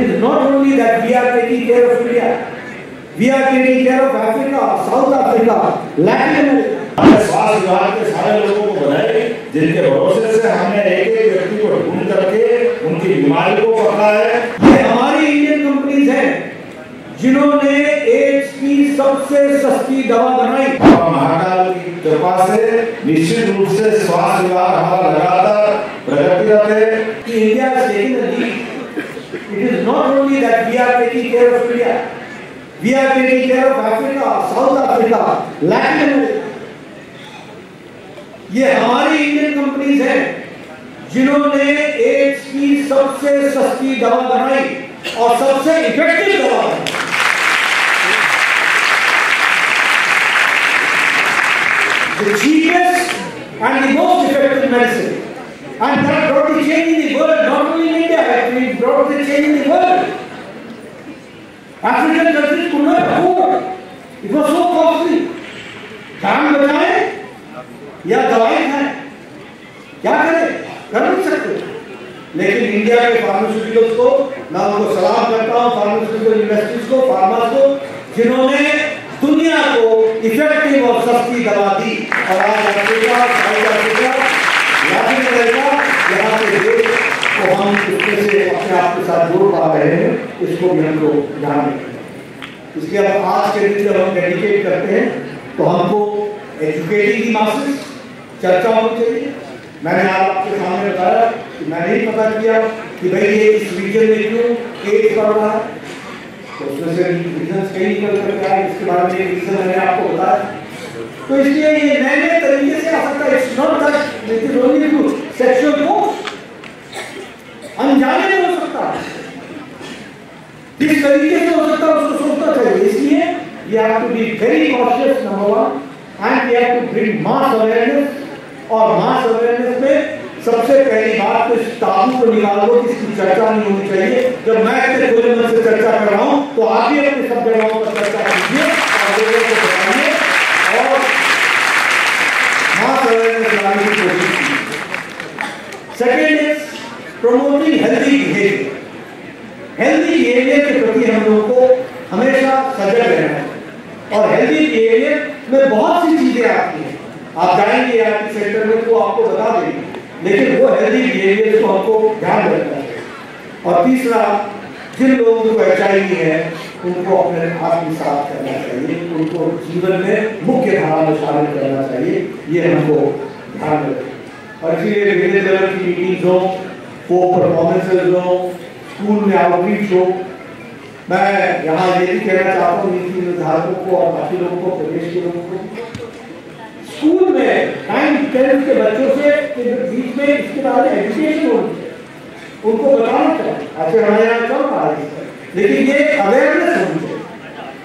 is not only that we are taking care of India, we are taking care of Africa, South Africa, Latin America. स्वास्थ्य विभाग के सारे लोगों को बनाए जिनके भरोसे से हमने एक एक व्यक्ति को ढूंढ करके उनकी बीमारी को पकड़ा है। ये हमारी इंडियन कंपनीज हैं जिन्होंने एड्स की सबसे सस्ती दवा बनाई। और महाकाल की कृपा से निश्चित रूप से स्वास्थ्य विभाग हमारा लगातार प्रगतिरत है। India is taking the lead. It is not only that we are taking care of India, we are taking care of Africa, South Africa, Latin America. ये हमारी इंडियन कंपनीज हैं जिन्होंने एड्स की सबसे सस्ती दवा बनाई और सबसे इफेक्टिव दवा बनाई। The cheapest and the most effective medicine, and that brought the change in the world, not only in India, it brought the change in the world. African countries could not afford. It was so costly. जान बचाए या दवाई खाएं, क्या करें? कर नहीं सकते। लेकिन इंडिया के फार्मास्यूटिकल्स को मैं उनको सलाम करता हूँ, फार्मास्यूटिकल इंडस्ट्रीज को, फार्मास को, जिन्होंने दुनिया को इफेक्टिव और सस्ती दवा दी। और आज Africa, south Africa, Latin America, यहाँ के देश को हम इसमें से अपने आप के साथ जोड़ पा रहे हैं, इसको भी हमको ध्यान रखना है। इसलिए अब आज के दिन जब हम डेडिकेट करते हैं तो हमको एजुकेटिंग दी मासेस चर्चा होनी चाहिए। मैंने आज आपके सामने बताया कि मैंने ही पता किया कि भाई ये इस रीजन में क्यों एड्स बढ़ रहा है, तो उसमें से रीजन कई निकल कर आए, इसके बारे में एक रीजन मैंने आपको बताया। तो इसलिए ये नए नए तरीके से आ सकता है। It's not that it is only to sexual force, अनजाने में हो सकता है, किस तरीके से हो सकता है उसको सोचना चाहिए। इसलिए we have to be very cautious, number one, and we have to bring mass awareness. और मास अवेयरनेस में सबसे पहली बात तो इस ताबू को निकाल दो, इसकी चर्चा नहीं होनी चाहिए। जब मैं इतने खुले मन से चर्चा कर रहा हूं तो आप भी अपने सब जगहों पर चर्चा कीजिए और लोगों को बताइए और मास अवेयरनेस लाने की कोशिश कीजिए। Second is promoting healthy behaviour. Healthy behaviour के प्रति हम लोगों को हमेशा सजग रहना है। और हेल्दी बिहेवियर में बहुत सी चीजें आती हैं, आप जाएंगे आईटी सेक्टर में तो आपको बता देंगे, लेकिन वो हेल्दी बिहेवियर को हमको ध्यान रखना है। और तीसरा, जिन लोगों को एचआईवी है उनको अपने आप ही साफ करना चाहिए, उनको जीवन में मुख्य धारा में शामिल करना चाहिए, ये हमको ध्यान रखें। और इसीलिए विलेज लेवल की मीटिंग्स हो, फोक परफॉर्मेंसेज हो, स्कूल में आउटरीच हो। मैं यहाँ ये भी कहना चाहता हूँ नीति निर्धारकों को और बाकी लोगों को, प्रदेश के लोगों को, स्कूल में 9th-10th के बच्चों से बीच में इसके बारे में एजुकेशन होनी चाहिए, उनको बताना चाहिए। ऐसे हमारे यहाँ चल रहा है, लेकिन ये अवेयरनेस होनी चाहिए,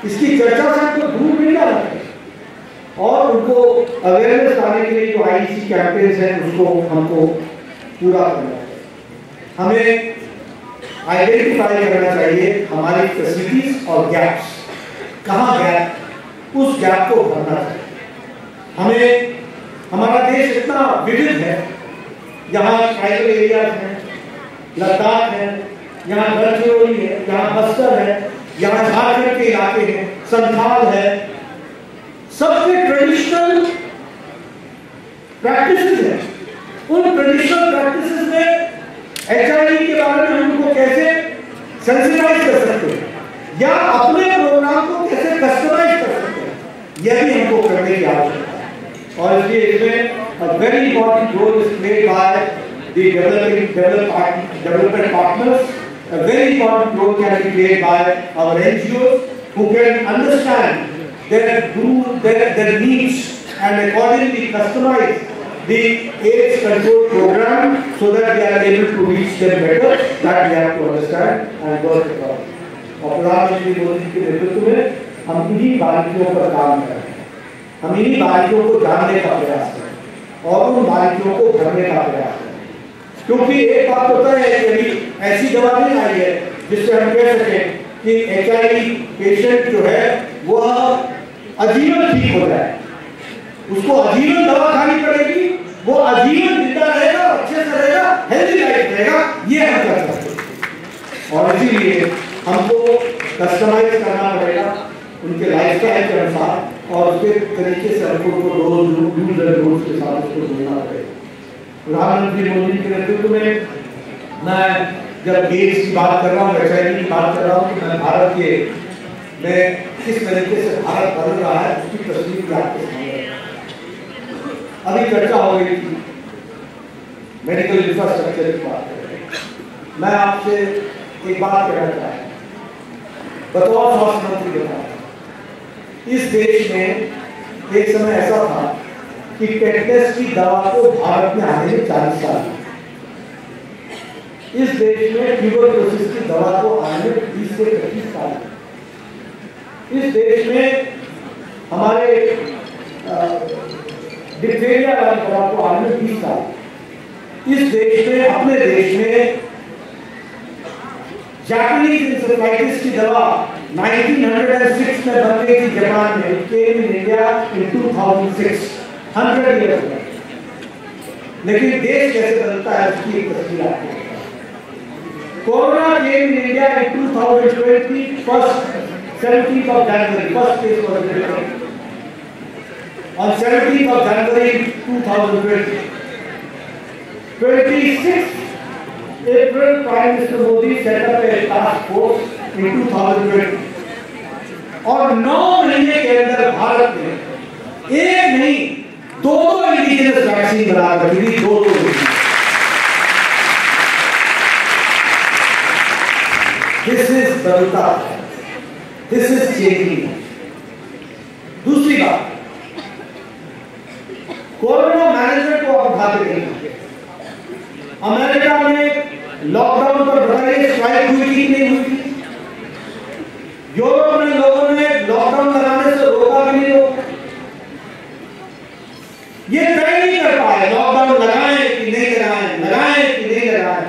इसकी चर्चा से हमको दूर नहीं जाना चाहिए। और उनको अवेयरनेस लाने के लिए जो आईसी कैंपेन्स हैं उसको हमको पूरा करना चाहिए। हमें आइडेंटिफाई करना चाहिए हमारी फैसिलिटीज और गैप्स, कहाँ गैप, उस गैप को भरना चाहिए। हमें, हमारा देश इतना विविध है, यहाँ ट्राइबल एरियाज हैं, लद्दाख है, यहाँ गढ़चिरौली है, यहाँ बस्तर है, यहाँ झारखंड के इलाके हैं, संथाल है, सबके ट्रेडिशनल प्रैक्टिसेस हैं। उन ट्रेडिशनल प्रैक्टिसेस में एचआईवी के बारे में हमको कैसे सेंसिटाइज कर सकते हैं या अपने प्रोग्राम को कैसे कस्टमाइज कर सकते हैं, यह भी हमको करने की आवश्यकता है। और इसलिए इसमें a very important role is played by the development partners. A very important role can be played by our NGOs who can understand their needs and accordingly customize the AIDS control program so that we are able to reach them better. That we have to understand and work upon. और प्रधानमंत्री मोदी के नेतृत्व में हम इन्हीं बारीकियों पर काम कर रहे हैं, हम इन्हीं बारीकियों को जानने का प्रयास करें और उन बारीकियों को भरने का प्रयास करें। क्योंकि एक बात होता है कि अभी ऐसी दवा नहीं आई है जिससे हम कह सकें कि एचआईवी पेशेंट जो है वह आजीवन ठीक हो जाए, उसको आजीवन दवा खानी पड़ेगी, वो आजीवन जिंदा रहेगा, अच्छे से रहेगा, हेल्दी लाइफ रहेगा, ये हम कर सकते हैं। और इसीलिए हमको कस्टमाइज करना पड़ेगा उनके लाइफस्टाइल के अनुसार और उसके तरीके से हमको यूज एंड रूल्स के साथ उसको जोड़ना पड़ेगा। प्रधानमंत्री मोदी के नेतृत्व में मैं जब गेट्स की बात कर रहा हूँ, एचआईवी की बात कर रहा हूँ, तो मैं भारत के में किस तरीके से भारत बदल रहा है उसकी तस्वीर भी आपके सामने। अभी चर्चा हो रही थी मेडिकल इंफ्रास्ट्रक्चर की बात कर रहे हैं। मैं आपसे एक बात कहना चाहता हूँ, बतौर स्वास्थ्य मंत्री बता, इस देश में एक समय ऐसा था कि टेटनस की दवा को भारत में आने में 40 साल, इस देश में ट्यूबरकुलोसिस की दवा को आने में 20 से 25 साल, इस देश में हमारे डिप्थीरिया वाली दवा को आने में 20 साल, इस देश में अपने देश में जापानीज इंसेफेलाइटिस की दवा 1906 में बन गई थी जापान में, केम इन इंडिया इन 2006, 100 ईयर्स में। लेकिन देश कैसे बदलता है उसकी एक तस्वीर आपको। Corona came in India in 2020, first 17th of January, first case was reported on 17th of January 2020. 26th April, Prime Minister Modi set up a task force in 2020 और 9 महीने के अंदर भारत में एक नहीं दो इंडिजिनस वैक्सीन बना कर दी, दो। दिस इज बदलता, दिस इज चेंजिंग। दूसरी बात, कोरोना मैनेजमेंट को आप उठाते नहीं। अमेरिका में लॉकडाउन पर बताइए स्ट्राइक हुई थी नहीं हुई थी? यूरोप में लोगों ने लॉकडाउन लगाने से रोका भी नहीं रोका। ये तय नहीं कर पाए लॉकडाउन लगाएं कि नहीं लगाएं, लगाएं कि नहीं लगाएं,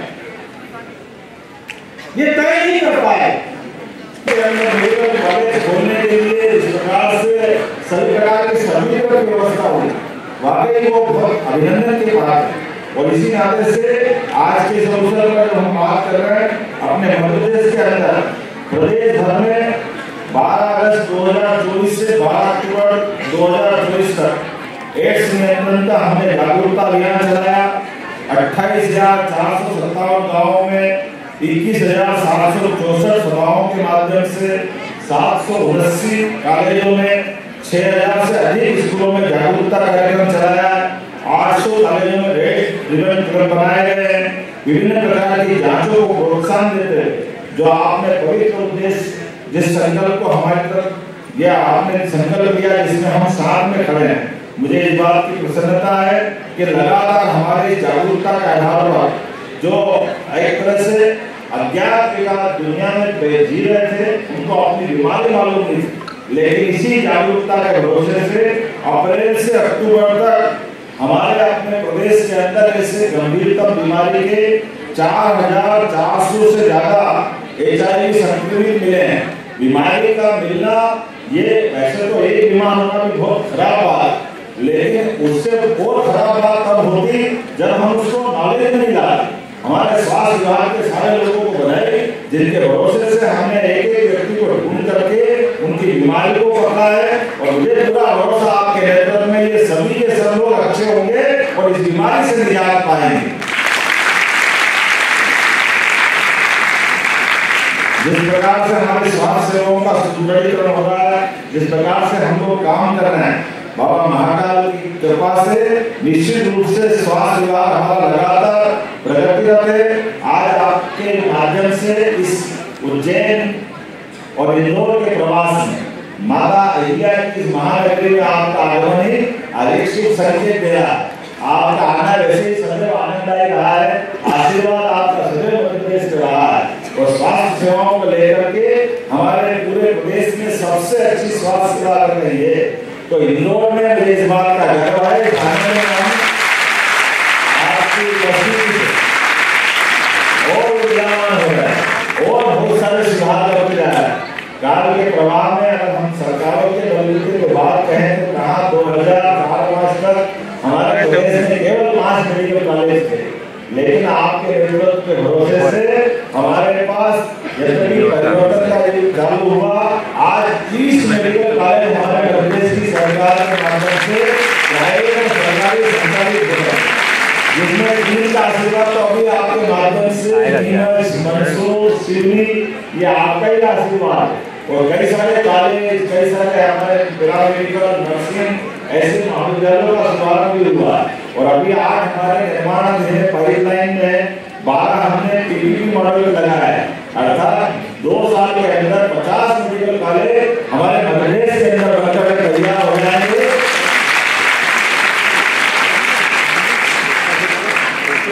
ये तय नहीं कर पाए। बोलने के लिए इस प्रकार से सभी प्रकार की सभी व्यवस्था हुई, वाकई वो बहुत अभिनंदन की बात है। और इसी नाते से आज के इस अवसर पर हम बात कर रहे हैं, अपने मध्य प्रदेश के अंदर प्रदेश भर में 12 अगस्त 2024 से 12 अक्टूबर 2024 तक एड्स नियंत्रण का हमने जागरूकता अभियान चलाया। 28,457 गाँवों में 21,764 सभाओं के माध्यम से 779 कॉलेजों में 6,000 से अधिक स्कूलों में जागरूकता कार्यक्रम चलाया। 800 कॉलेजों में रेड रिबन क्लब बनाए गए हैं। विभिन्न प्रकार की जांचों को प्रोत्साहन देते हैं। जो आपने पवित्र उद्देश्य जिस संकल्प को हमारी तरफ या आपने संकल्प लिया जिसमें हम साथ में खड़े हैं, मुझे इस बात की प्रसन्नता है कि लगातार हमारी जागरूकता के आधार पर जो एक तरह से अज्ञात विकास दुनिया में जी रहे थे, उनको अपनी बीमारी मालूम नहीं थी, लेकिन इसी जागरूकता के भरोसे से अप्रैल से अक्टूबर तक हमारे अपने प्रदेश के अंदर ऐसे गंभीरतम बीमारी के 4,400 से ज्यादा HIV संक्रमित मिले हैं। बीमारी का मिलना ये वैसे तो एक बीमार होना भी बहुत खराब बात, लेकिन उससे और खराब बात तब होती जब हम उसको नॉलेज नहीं लाते। हमारे स्वास्थ्य विभाग के सारे लोगों को बनाए जिनके भरोसे से हमने एक एक व्यक्ति को ढूंढ करके उनकी बीमारी को पकड़ा है। और मुझे पूरा भरोसा आपके नेतृत्व में ये सभी के सब लोग अच्छे होंगे और इस बीमारी से निजात पाएंगे। जिस प्रकार से हमारे स्वास्थ्य सेवाओं का सुदृढ़ीकरण हो रहा है, जिस प्रकार से हम लोग काम कर रहे हैं, बाबा महाकाल की कृपा से निश्चित रूप से स्वास्थ्य विभाग हमारा लगातार प्रगतिरत है। आज आपके माध्यम से इस उज्जैन और इंदौर के प्रवास में माता अहिल्या की इस महानगरी में आपका आगमन ही एक शुभ संकेत दे रहा है। आपका आना वैसे ही सदैव आनंददायी रहा है, आशीर्वाद आपका सदैव मध्य प्रदेश में रहा है। और स्वास्थ्य सेवाओं को लेकर के हमारे पूरे प्रदेश में सबसे अच्छी स्वास्थ्य सेवा कर रही है। तो इंदौर में मुझे इस बात का गर्व है, आपकी उपस्थिति से और उद्यान हो रहा है और बहुत सारे सुधार होते जा रहे हैं। काल के प्रभाव में अगर हम सरकारों के बदलते की बात कहें तो कहा 2004 तक हमारे प्रदेश में केवल 5 मेडिकल कॉलेज थे, लेकिन आपके नेतृत्व के भरोसे से हमारे पास परिवर्तन का युग चालू हुआ। आज 30 मेडिकल कॉलेज हमारे प्रदेश की सरकार के माध्यम से प्राइवेट और सरकारी संचालित हो रहे हैं, जिसमें 3 का आशीर्वाद तो अभी आपके माध्यम से नीमच, मंदसौर, सिवनी, ये आपका ही आशीर्वाद, और कई सारे कॉलेज, कई सारे हमारे पैरामेडिकल, नर्सिंग ऐसे महाविद्यालयों का शुभारंभ भी हुआ। और अभी 8 हमारे निर्माणाधीन पाइपलाइन में 12 हमने पीपीपी मॉडल लगाया है, अर्थात 2 साल के अंदर 50 मेडिकल कॉलेज हमारे मध्य प्रदेश के अंदर बनकर तैयार हो जाएंगे।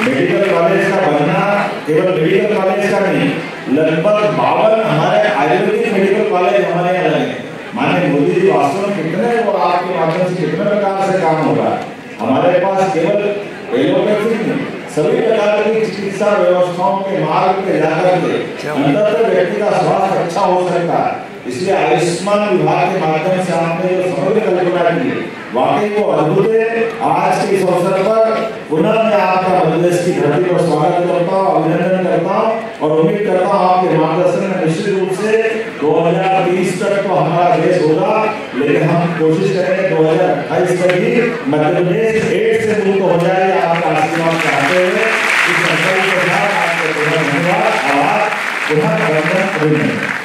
मेडिकल कॉलेज का बनना केवल मेडिकल कॉलेज का नहीं, लगभग 52 हमारे आयुर्वेदिक मेडिकल कॉलेज हमारे यहाँ लगे। माननीय मोदी जी वास्तव में कितने और आपके माध्यम से कितने प्रकार से काम होगा। हमारे पास केवल एलोपैथिक नहीं, सभी प्रकार की चिकित्सा व्यवस्थाओं के मार्ग पे जाकर के अंततः व्यक्ति का स्वास्थ्य अच्छा हो सकता है। इसलिए आयुष्मान विभाग के माध्यम से आपने जो समग्र कल्पना की वाकई वो अद्भुत है। आज के इस अवसर पर पुनः मैं आपका प्रदेश की धरती पर स्वागत करता हूँ, अभिनंदन करता हूँ और उम्मीद करता हूँ आपके मार्गदर्शन में निश्चित रूप से 2030 तक तो हमारा देश होगा, लेकिन हम कोशिश करेंगे 2028 तक ही मध्य प्रदेश एड्स से मुक्त हो जाए। आपका आशीर्वाद चाहते हुए इस संकल्प के साथ आपको धन्यवाद, आभार, पुनः अभिनंदन।